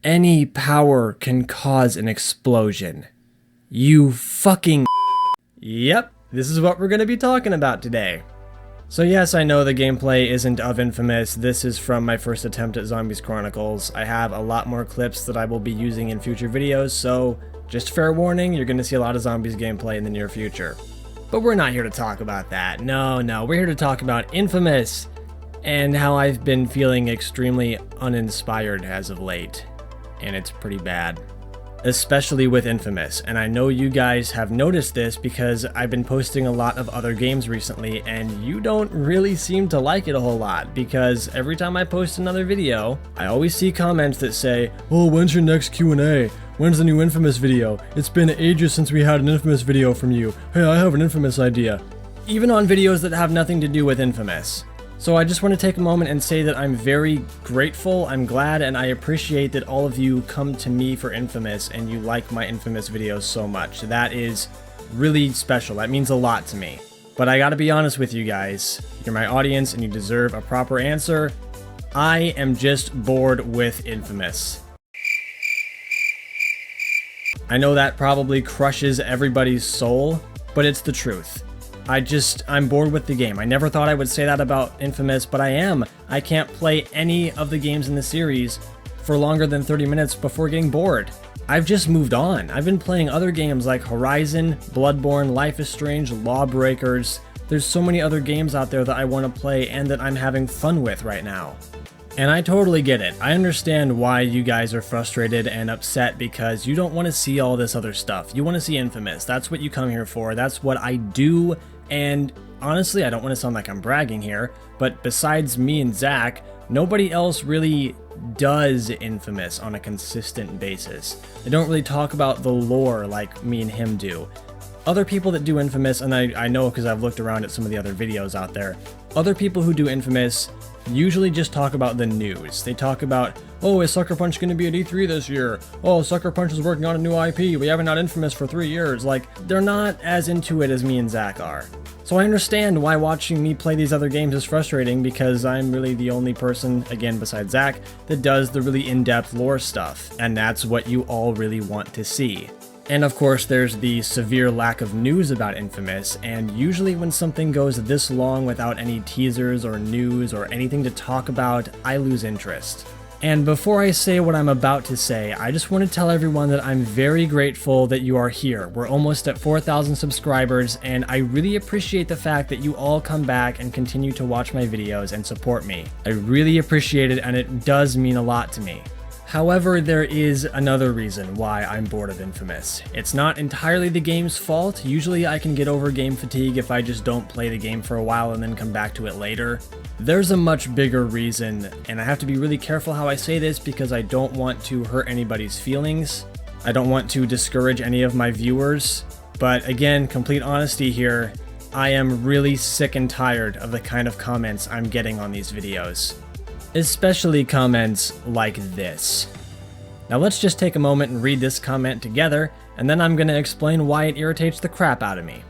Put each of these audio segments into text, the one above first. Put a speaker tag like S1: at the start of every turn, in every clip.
S1: Any power can cause an explosion. You fucking... Yep, this is what we're going to be talking about today. So yes, I know the gameplay isn't of Infamous. This is from my first attempt at Zombies Chronicles. I have a lot more clips that I will be using in future videos, so just fair warning, you're going to see a lot of Zombies gameplay in the near future. But we're not here to talk about that. No, we're here to talk about Infamous and how I've been feeling extremely uninspired as of late. And it's pretty bad. Especially with Infamous, and I know you guys have noticed this because I've been posting a lot of other games recently and you don't really seem to like it a whole lot, because every time I post another video, I always see comments that say, "Oh, when's your next Q&A? When's the new Infamous video? It's been ages since we had an Infamous video from you. Hey, I have an Infamous idea." Even on videos that have nothing to do with Infamous. So I just want to take a moment and say that I'm very grateful, I'm glad, and I appreciate that all of you come to me for Infamous and you like my Infamous videos so much. That is really special. That means a lot to me. But I gotta be honest with you guys. You're my audience and you deserve a proper answer. I am just bored with Infamous. I know that probably crushes everybody's soul, but it's the truth. I'm bored with the game. I never thought I would say that about Infamous, but I am. I can't play any of the games in the series for longer than 30 minutes before getting bored. I've just moved on. I've been playing other games like Horizon, Bloodborne, Life is Strange, Lawbreakers. There's so many other games out there that I want to play and that I'm having fun with right now. And I totally get it. I understand why you guys are frustrated and upset because you don't want to see all this other stuff. You want to see Infamous. That's what you come here for. That's what I do. And honestly, I don't want to sound like I'm bragging here, but besides me and Zach, nobody else really does Infamous on a consistent basis. They don't really talk about the lore like me and him do. Other people that do Infamous, and I know because I've looked around at some of the other videos out there, other people who do Infamous usually just talk about the news. They talk about, oh, is Sucker Punch going to be at E3 this year? Oh, Sucker Punch is working on a new IP. We haven't had Infamous for 3 years. Like, they're not as into it as me and Zach are. So I understand why watching me play these other games is frustrating, because I'm really the only person, again besides Zach, that does the really in-depth lore stuff. And that's what you all really want to see. And of course, there's the severe lack of news about Infamous, and usually when something goes this long without any teasers or news or anything to talk about, I lose interest. And before I say what I'm about to say, I just want to tell everyone that I'm very grateful that you are here. We're almost at 4,000 subscribers, and I really appreciate the fact that you all come back and continue to watch my videos and support me. I really appreciate it, and it does mean a lot to me. However, there is another reason why I'm bored of Infamous. It's not entirely the game's fault. Usually I can get over game fatigue if I just don't play the game for a while and then come back to it later. There's a much bigger reason, and I have to be really careful how I say this because I don't want to hurt anybody's feelings. I don't want to discourage any of my viewers. But again, complete honesty here, I am really sick and tired of the kind of comments I'm getting on these videos. Especially comments like this. Now let's just take a moment and read this comment together, and then I'm going to explain why it irritates the crap out of me.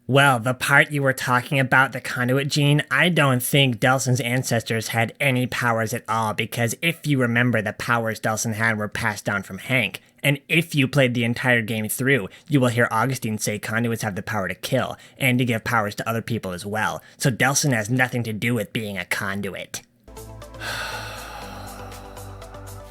S2: Well, the part you were talking about, the conduit gene, I don't think Delson's ancestors had any powers at all, because if you remember, the powers Delson had were passed down from Hank. And if you played the entire game through, you will hear Augustine say conduits have the power to kill, and to give powers to other people as well. So Delson has nothing to do with being a conduit.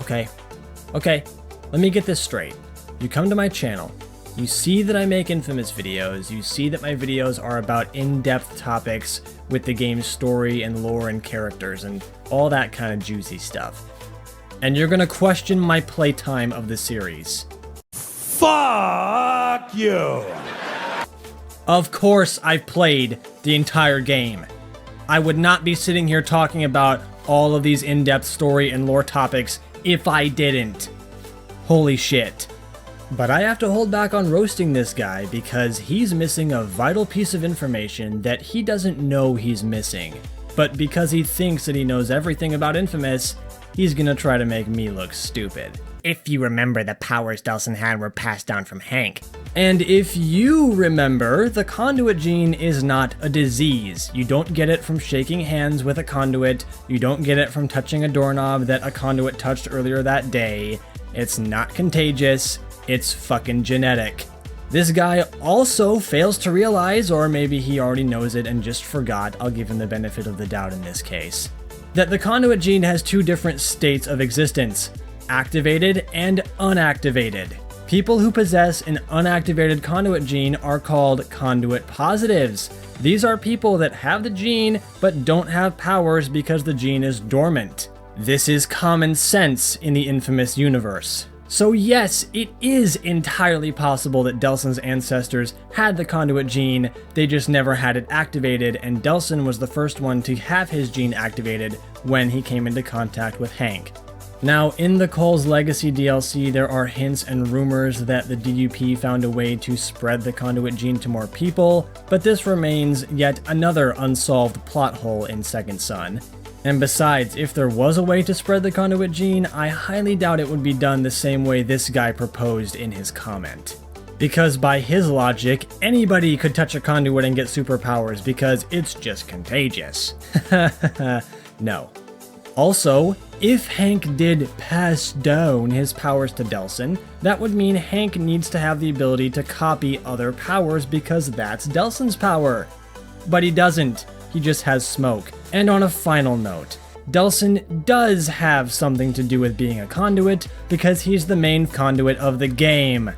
S1: Okay, let me get this straight. You come to my channel, you see that I make Infamous videos, you see that my videos are about in-depth topics with the game's story and lore and characters and all that kind of juicy stuff. And you're gonna question my playtime of the series.
S3: Fuck you!
S1: Of course I've played the entire game. I would not be sitting here talking about all of these in-depth story and lore topics if I didn't. Holy shit. But I have to hold back on roasting this guy because he's missing a vital piece of information that he doesn't know he's missing. But because he thinks that he knows everything about Infamous, he's gonna try to make me look stupid.
S2: If you remember, the powers Delson had were passed down from Hank.
S1: And if you remember, the conduit gene is not a disease. You don't get it from shaking hands with a conduit. You don't get it from touching a doorknob that a conduit touched earlier that day. It's not contagious, it's fucking genetic. This guy also fails to realize, or maybe he already knows it and just forgot, I'll give him the benefit of the doubt in this case, that the conduit gene has two different states of existence, activated and unactivated. People who possess an unactivated conduit gene are called conduit positives. These are people that have the gene but don't have powers because the gene is dormant. This is common sense in the infamous universe. So yes, it is entirely possible that Delson's ancestors had the conduit gene, they just never had it activated, and Delson was the first one to have his gene activated when he came into contact with Hank. Now, in the Cole's Legacy DLC, there are hints and rumors that the DUP found a way to spread the conduit gene to more people, but this remains yet another unsolved plot hole in Second Son. And besides, if there was a way to spread the conduit gene, I highly doubt it would be done the same way this guy proposed in his comment. Because by his logic, anybody could touch a conduit and get superpowers because it's just contagious. No. Also, if Hank did pass down his powers to Delson, that would mean Hank needs to have the ability to copy other powers because that's Delson's power. But he doesn't, he just has smoke. And on a final note, Delson does have something to do with being a conduit because he's the main conduit of the game.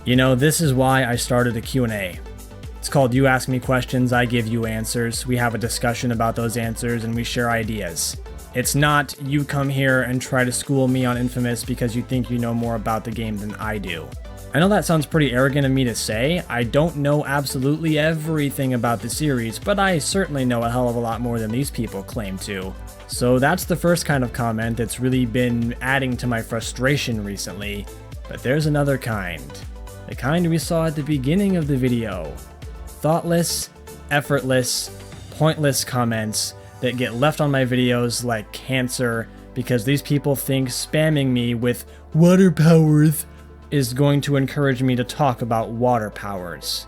S1: You know, this is why I started a Q&A. It's called You Ask Me Questions, I Give You Answers. We have a discussion about those answers and we share ideas. It's not you come here and try to school me on Infamous because you think you know more about the game than I do. I know that sounds pretty arrogant of me to say. I don't know absolutely everything about the series, but I certainly know a hell of a lot more than these people claim to. So that's the first kind of comment that's really been adding to my frustration recently. But there's another kind. The kind we saw at the beginning of the video. Thoughtless, effortless, pointless comments that get left on my videos like cancer because these people think spamming me with water powers is going to encourage me to talk about water powers.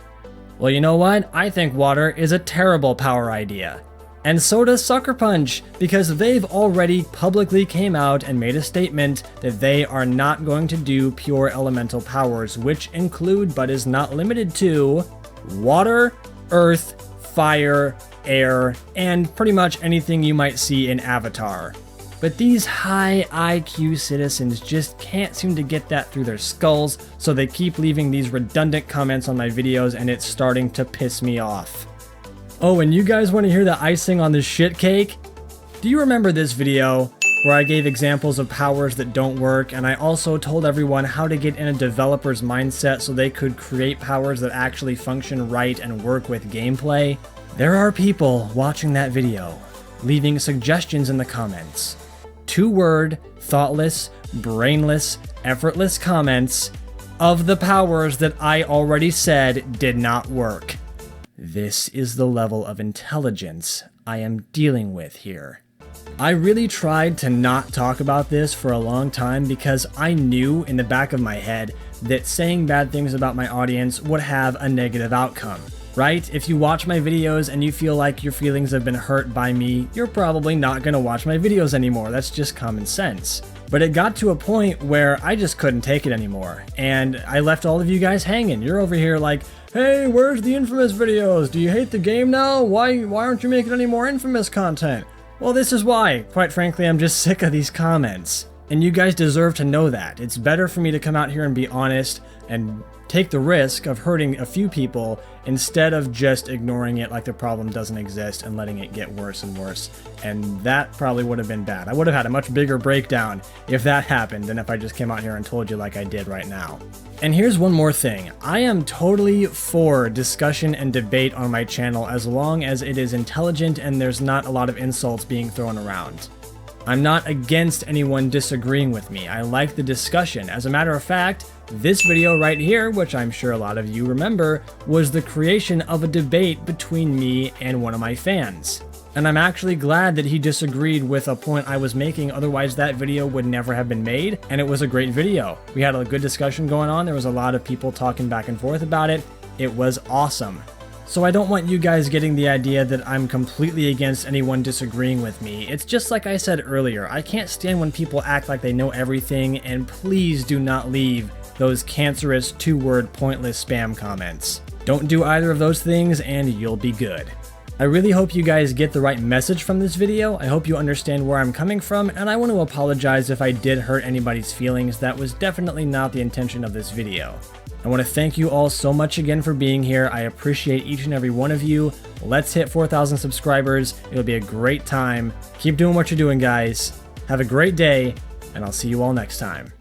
S1: Well, you know what? I think water is a terrible power idea. And so does Sucker Punch, because they've already publicly came out and made a statement that they are not going to do pure elemental powers, which include, but is not limited to, water, earth, fire, air, and pretty much anything you might see in Avatar. But these high IQ citizens just can't seem to get that through their skulls, so they keep leaving these redundant comments on my videos and it's starting to piss me off. Oh, and you guys want to hear the icing on the shit cake? Do you remember this video where I gave examples of powers that don't work, and I also told everyone how to get in a developer's mindset so they could create powers that actually function right and work with gameplay? There are people watching that video, leaving suggestions in the comments. 2-word, thoughtless, brainless, effortless comments of the powers that I already said did not work. This is the level of intelligence I am dealing with here. I really tried to not talk about this for a long time because I knew in the back of my head that saying bad things about my audience would have a negative outcome. Right? If you watch my videos and you feel like your feelings have been hurt by me, you're probably not going to watch my videos anymore. That's just common sense. But it got to a point where I just couldn't take it anymore, and I left all of you guys hanging. You're over here like, hey, where's the Infamous videos? Do you hate the game now? Why aren't you making any more Infamous content? Well, this is why. Quite frankly, I'm just sick of these comments. And you guys deserve to know that. It's better for me to come out here and be honest and take the risk of hurting a few people instead of just ignoring it like the problem doesn't exist and letting it get worse and worse. And that probably would have been bad. I would have had a much bigger breakdown if that happened than if I just came out here and told you like I did right now. And here's one more thing. I am totally for discussion and debate on my channel as long as it is intelligent and there's not a lot of insults being thrown around. I'm not against anyone disagreeing with me. I like the discussion. As a matter of fact, this video right here, which I'm sure a lot of you remember, was the creation of a debate between me and one of my fans. And I'm actually glad that he disagreed with a point I was making, otherwise that video would never have been made, and it was a great video. We had a good discussion going on, there was a lot of people talking back and forth about it. It was awesome. So I don't want you guys getting the idea that I'm completely against anyone disagreeing with me. It's just like I said earlier, I can't stand when people act like they know everything, and please do not leave those cancerous 2-word pointless spam comments. Don't do either of those things and you'll be good. I really hope you guys get the right message from this video. I hope you understand where I'm coming from, and I want to apologize if I did hurt anybody's feelings. That was definitely not the intention of this video. I want to thank you all so much again for being here. I appreciate each and every one of you. Let's hit 4,000 subscribers. It'll be a great time. Keep doing what you're doing, guys. Have a great day, and I'll see you all next time.